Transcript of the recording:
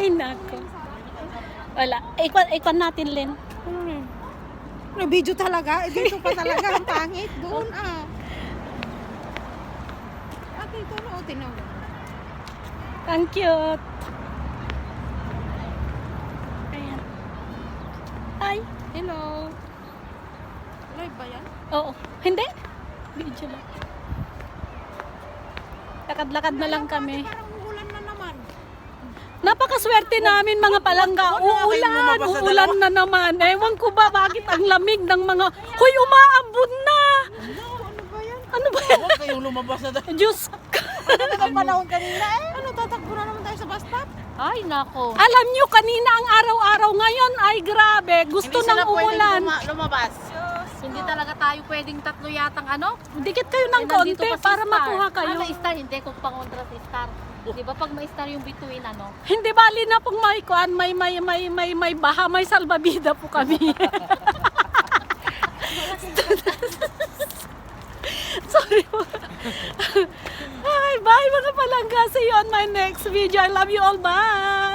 Ay, nako. Wala. Ikwan natin, Len. Video talaga. Dito pa talaga. Ang pangit. Doon At ito no, tinawag. Ang cute. Ayan. Ay. Hello. Live ba yan? Oo. Hindi. Video lang. Lakad-lakad na lang kami. Parang uulan na naman. Napakaswerte namin mga palangga. Uulan na naman. Ewan ko ba bakit ang lamig ng mga... Hoy, umaambon na! Ano ba yan? Ano ba yan? Huwag kayong lumabas na tayo. Diyos ko. Ang panahon kanina Ano, tatakbo na naman tayo sa bus stop? Ay, nako. Alam nyo, kanina ang araw-araw ngayon ay grabe. Gusto Hindi nang sila pwedeng umulan. lumabas. Hindi talaga tayo pwedeng tatlo yatang ano. Dikit kayo ng Eh, nandito konti pa si para Star. makuha kayo. Ah, na-star, hindi ko pangontra si Star. Di ba pag may-star yung between ano? Hindi bali na pong may kuan, may baha, may salbabida po kami. Sorry po. Hi, bye mga palangga. See you on my next video. I love you all. Bye.